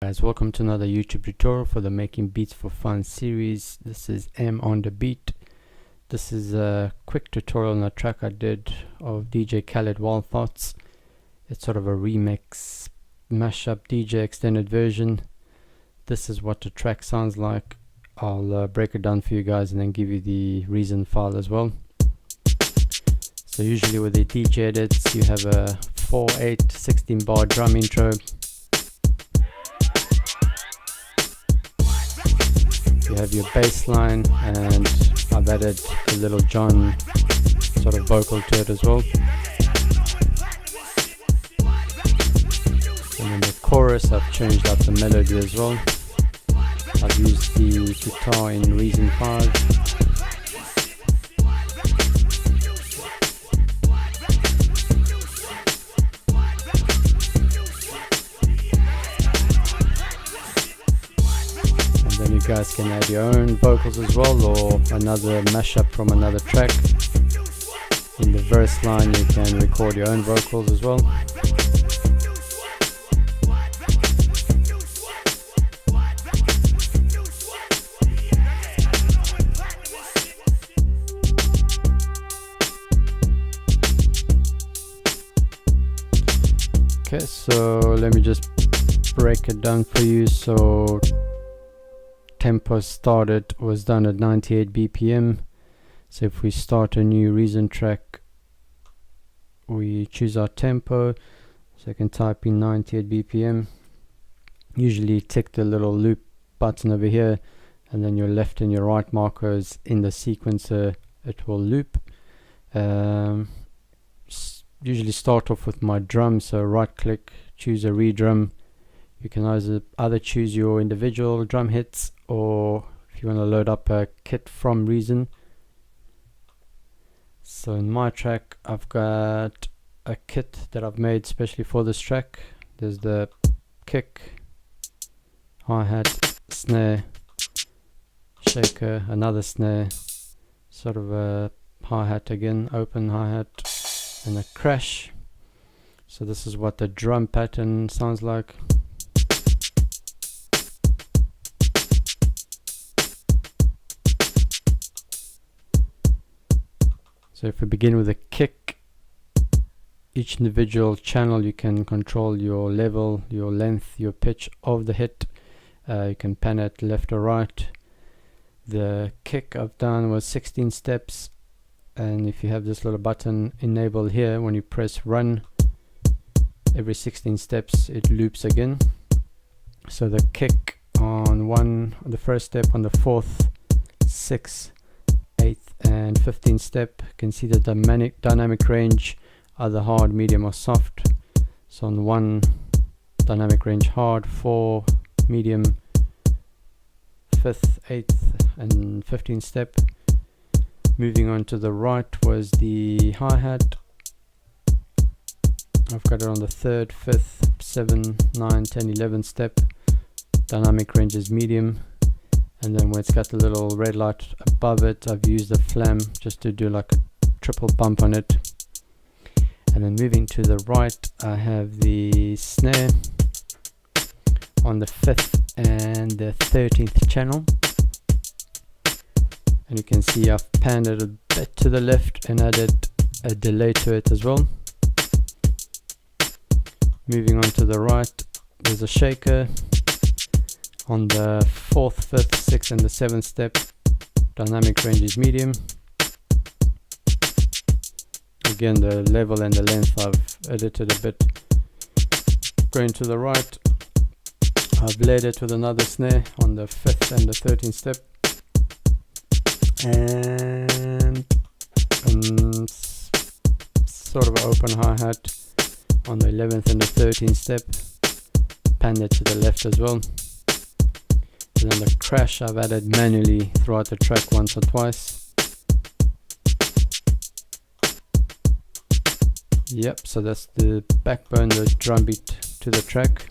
Guys, welcome to another YouTube tutorial for the Making Beats for Fun series. This is M on the beat. This is a quick tutorial on a track I did of DJ Khaled Wild Thoughts. It's sort of a remix, mashup, DJ extended version. This is what the track sounds like. I'll break it down for you guys and then give you the reason file as well. So usually with the DJ edits you have a 4/8 16 bar drum intro. You have your bass line, and I've added a little John sort of vocal to it as well. And then the chorus, I've changed up the melody as well. I've used the guitar in Reason 5. Then you guys can add your own vocals as well, or another mashup from another track. In the verse line you can record your own vocals as well. Okay, so let me just break it down for you. So tempo started was done at 98 BPM. So if we start a new Reason track, we choose our tempo. So I can type in 98 BPM. Usually tick the little loop button over here, and then your left and your right markers in the sequencer, it will loop. Usually start off with my drum, so right click, choose a redrum. You can either choose your individual drum hits, or if you want to load up a kit from Reason. So in my track I've got a kit that I've made specially for this track. There's the kick, hi-hat, snare, shaker, another snare, sort of a hi-hat again, open hi-hat, and a crash. So this is what the drum pattern sounds like. So if we begin with a kick, each individual channel you can control your level, your length, your pitch of the hit. You can pan it left or right. The kick I've done was 16 steps, and if you have this little button enabled here, when you press run, every 16 steps it loops again. So the kick on the first step, on the 4th, 6th, 8th and 15th step, you can see the dynamic range, either hard, medium or soft. So on 1, dynamic range hard, 4 medium, 5th, 8th and 15th step. Moving on to the right was the hi-hat. I've got it on the 3rd, 5th, 7, 9, 10, 11th step. Dynamic range is medium. And then when it's got the little red light above it, I've used a flam just to do like a triple bump on it. And then moving to the right, I have the snare on the 5th and the 13th channel. And you can see I've panned it a bit to the left and added a delay to it as well. Moving on to the right, there's a shaker. On the 4th, 5th, 6th and the 7th step, dynamic range is medium. Again, the level and the length I've edited a bit. Going to the right, I've laid it with another snare on the 5th and the 13th step. And sort of an open hi-hat on the 11th and the 13th step. Pan it to the left as well. And then the crash I've added manually throughout the track once or twice. Yep, so that's the backbone, the drum beat to the track.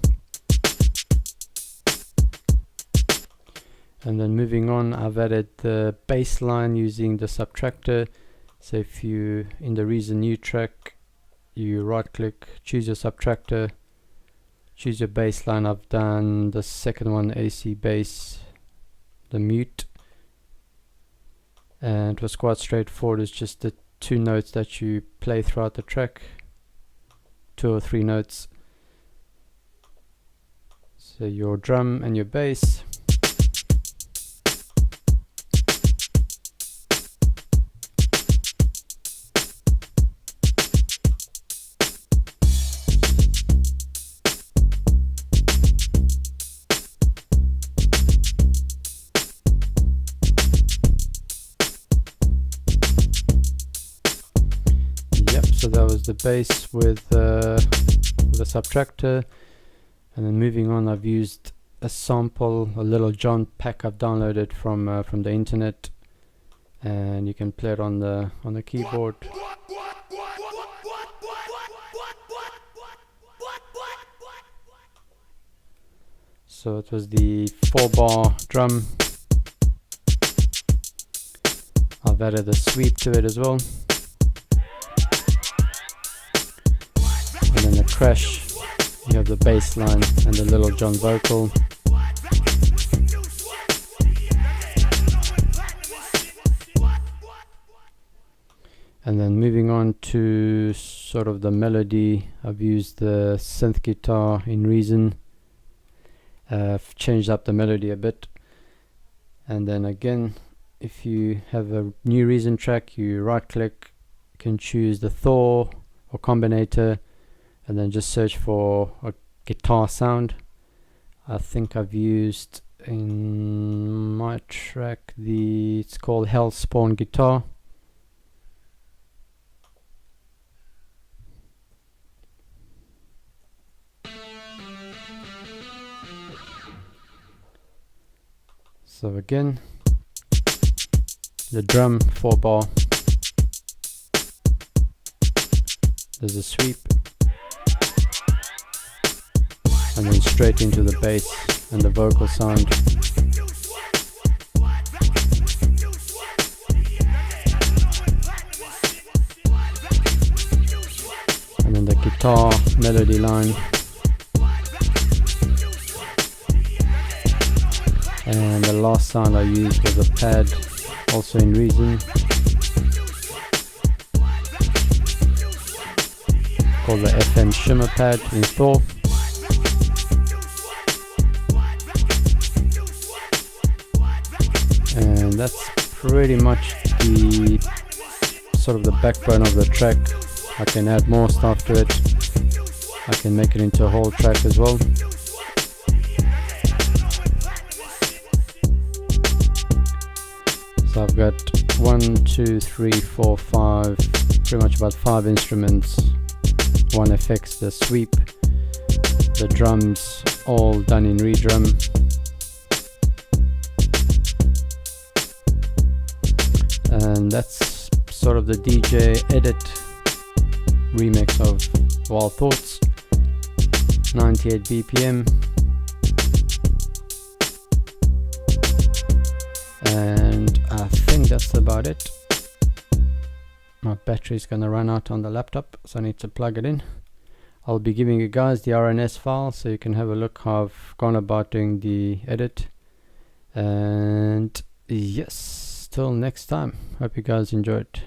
And then moving on, I've added the bass line using the subtractor. So if you, in the Reason new track, you right click, choose your subtractor, choose your bass line. I've done the second one, AC bass, the mute, and it was quite straightforward. It's just the 2 notes that you play throughout the track, 2 or 3 notes. So your drum and your bass. So that was the bass with a subtractor, and then moving on, I've used a sample, a Little John pack I've downloaded from the internet, and you can play it on the keyboard. So it was the 4-bar drum. I've added a sweep to it as well. And then the crash, you have the bass line and the Little John vocal. And then moving on to sort of the melody, I've used the synth guitar in Reason. I've changed up the melody a bit. And then again, if you have a new Reason track, you right click, you can choose the Thor or Combinator, and then just search for a guitar sound. I think I've used in my track it's called Hellspawn Guitar. So again, the drum 4-bar, there's a sweep, and then straight into the bass and the vocal sound. And then the guitar melody line. And the last sound I used was a pad, also in Reason, called the FM Shimmer pad in Thor. And that's pretty much the sort of the backbone of the track. I can add more stuff to it. I can make it into a whole track as well. So I've got 1, 2, 3, 4, 5, pretty much about 5 instruments, 1 effects, the sweep, the drums, all done in redrum. And that's sort of the DJ edit remix of Wild Thoughts, 98 BPM. And I think that's about it. My battery's gonna run out on the laptop, so I need to plug it in. I'll be giving you guys the RNS file so you can have a look how I've gone about doing the edit. And yes, till next time, hope you guys enjoyed.